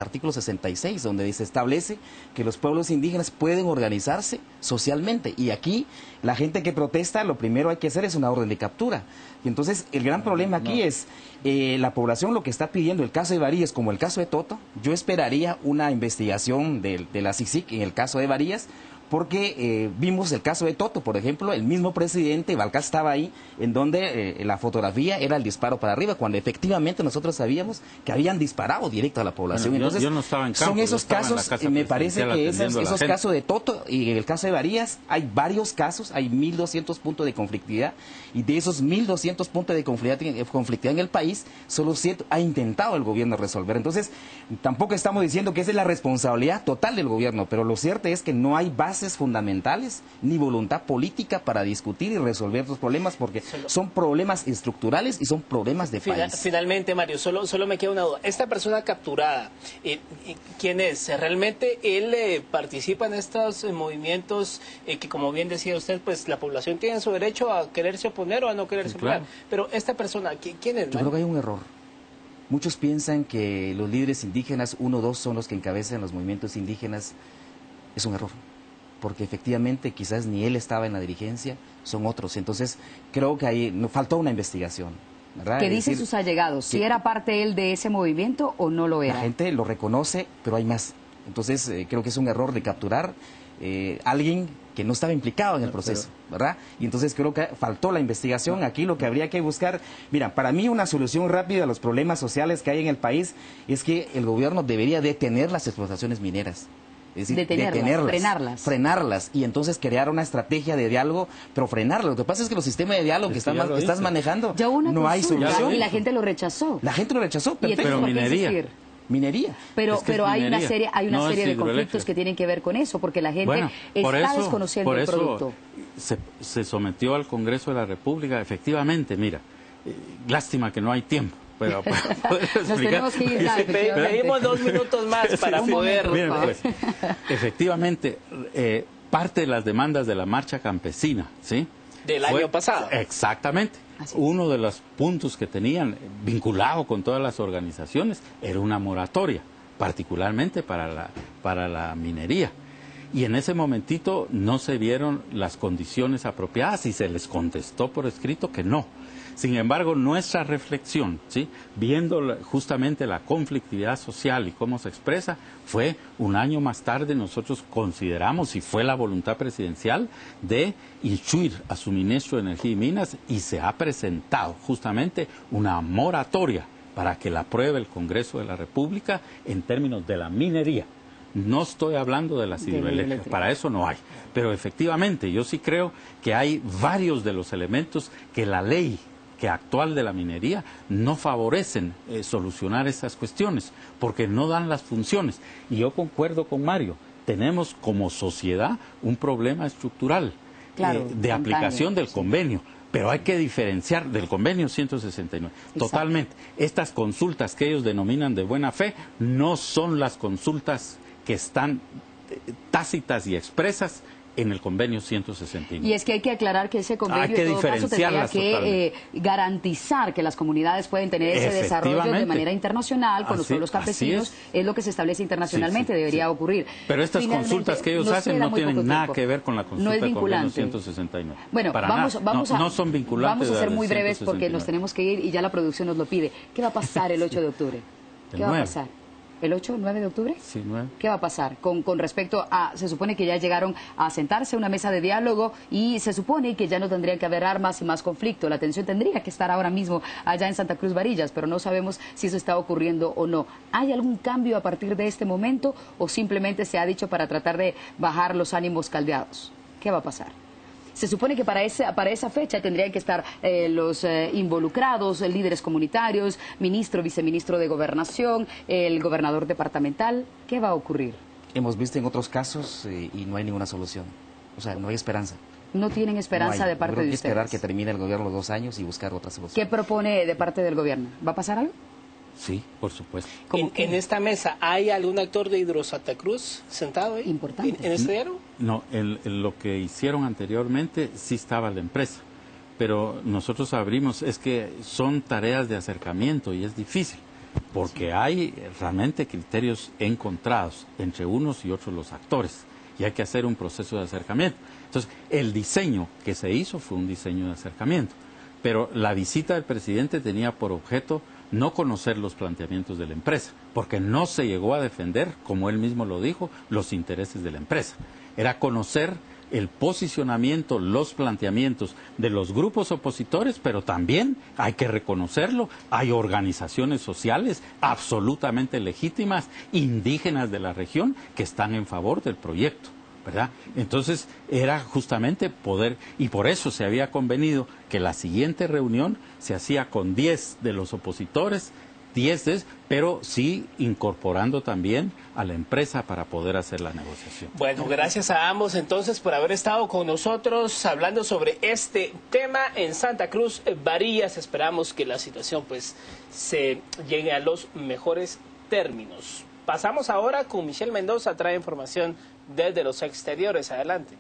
artículo 66, donde se establece que los pueblos indígenas pueden organizarse socialmente. Y aquí la gente que protesta, lo primero hay que hacer es una orden de captura. Y entonces el gran problema aquí es la población lo que está pidiendo, el caso de Varías como el caso de Toto. Yo esperaría una investigación de la CICIG en el caso de Varías, porque vimos el caso de Toto, por ejemplo, el mismo presidente, Balcás estaba ahí, en donde la fotografía era el disparo para arriba, cuando efectivamente nosotros sabíamos que habían disparado directo a la población. Bueno, entonces, yo no estaba en campo, son esos casos, me parece que esos casos de Toto y en el caso de Varías, hay varios casos, hay 1.200 puntos de conflictividad, y de esos 1.200 puntos de conflictividad en el país, solo 7 ha intentado el gobierno resolver. Entonces, tampoco estamos diciendo que esa es la responsabilidad total del gobierno, pero lo cierto es que no hay bases fundamentales ni voluntad política para discutir y resolver estos problemas, porque son problemas estructurales y son problemas de país. Finalmente, Mario, solo me queda una duda. Esta persona capturada, ¿quién es? ¿Realmente él participa en estos movimientos que, como bien decía usted, pues la población tiene su derecho a quererse oponer o a no quererse oponer? Pero esta persona, ¿quién es? Yo creo que hay un error. Muchos piensan que los líderes indígenas, 1 o 2 son los que encabezan los movimientos indígenas. Es un error, porque efectivamente quizás ni él estaba en la dirigencia, son otros. Entonces creo que ahí nos faltó una investigación, ¿verdad? ¿Qué dicen sus allegados? ¿Si era parte él de ese movimiento o no lo era? La gente lo reconoce, pero hay más. Entonces creo que es un error de capturar alguien que no estaba implicado en el proceso, ¿verdad? Y entonces creo que faltó la investigación. Aquí lo que habría que buscar, mira, para mí una solución rápida a los problemas sociales que hay en el país es que el gobierno debería detener las explotaciones mineras. Es decir, frenarlas y entonces crear una estrategia de diálogo, pero frenarlo. Lo que pasa es que los sistemas de diálogo que estás manejando, no hay solución. Y la gente lo rechazó. La gente lo rechazó, pero minería. Pero hay una serie de conflictos que tienen que ver con eso, porque la gente está desconociendo el producto. Se sometió al Congreso de la República, efectivamente, mira, lástima que no hay tiempo. Pero nos tenemos que ir ya, pedimos 2 minutos más para poder... Miren, pues, efectivamente, parte de las demandas de la marcha campesina, ¿sí? Del año pasado. Exactamente. Uno de los puntos que tenían vinculado con todas las organizaciones era una moratoria, particularmente para la minería. Y en ese momentito no se vieron las condiciones apropiadas y se les contestó por escrito que no. Sin embargo, nuestra reflexión, ¿sí?, viendo justamente la conflictividad social y cómo se expresa, fue 1 año más tarde nosotros consideramos, y fue la voluntad presidencial, de instruir a su ministro de Energía y Minas, y se ha presentado justamente una moratoria para que la apruebe el Congreso de la República en términos de la minería. No estoy hablando de las hidroeléctricas, para eso no hay. Pero efectivamente, yo sí creo que hay varios de los elementos que la ley actual de la minería no favorecen solucionar esas cuestiones, porque no dan las funciones. Y yo concuerdo con Mario, tenemos como sociedad un problema estructural de aplicación del convenio. Pero hay que diferenciar del convenio 169. Exacto. Totalmente. Estas consultas que ellos denominan de buena fe no son las consultas que están tácitas y expresas en el convenio 169. Y es que hay que aclarar que ese convenio en todo caso tendría que garantizar que las comunidades pueden tener ese desarrollo de manera internacional con los pueblos campesinos, es lo que se establece internacionalmente, debería ocurrir. Pero estas consultas que ellos hacen no tienen nada que ver con la consulta del convenio 169. Bueno, no son vinculantes. Vamos a ser muy breves porque nos tenemos que ir y ya la producción nos lo pide. ¿Qué va a pasar el 8 de octubre? ¿Qué va a pasar? ¿El 8, 9 de octubre? Sí, 9. ¿Qué va a pasar con respecto a, se supone que ya llegaron a sentarse a una mesa de diálogo y se supone que ya no tendrían que haber armas y más conflicto? La tensión tendría que estar ahora mismo allá en Santa Cruz Varillas, pero no sabemos si eso está ocurriendo o no. ¿Hay algún cambio a partir de este momento o simplemente se ha dicho para tratar de bajar los ánimos caldeados? ¿Qué va a pasar? Se supone que para esa fecha tendrían que estar los involucrados, líderes comunitarios, ministro, viceministro de Gobernación, el gobernador departamental. ¿Qué va a ocurrir? Hemos visto en otros casos y no hay ninguna solución. O sea, no hay esperanza. ¿No tienen esperanza de parte de ustedes? Hay que esperar que termine el gobierno los 2 años y buscar otra solución. ¿Qué propone de parte del gobierno? ¿Va a pasar algo? Sí, por supuesto. ¿En esta mesa hay algún actor de Hidro Santa Cruz sentado ahí? Importante. ¿En este diálogo? No, en lo que hicieron anteriormente sí estaba la empresa, pero nosotros abrimos, es que son tareas de acercamiento y es difícil. porque hay realmente criterios encontrados entre unos y otros los actores, y hay que hacer un proceso de acercamiento. Entonces, el diseño que se hizo fue un diseño de acercamiento, pero la visita del presidente tenía por objeto no conocer los planteamientos de la empresa, porque no se llegó a defender, como él mismo lo dijo, los intereses de la empresa. Era conocer el posicionamiento, los planteamientos de los grupos opositores, pero también hay que reconocerlo, hay organizaciones sociales absolutamente legítimas, indígenas de la región, que están en favor del proyecto, ¿verdad? Entonces era justamente poder, y por eso se había convenido que la siguiente reunión se hacía con 10 de los opositores, 10 pero sí incorporando también a la empresa para poder hacer la negociación. Bueno, gracias a ambos entonces por haber estado con nosotros hablando sobre este tema en Santa Cruz Barillas. Esperamos que la situación pues se llegue a los mejores términos. Pasamos ahora con Michelle Mendoza, trae información desde los exteriores. Adelante.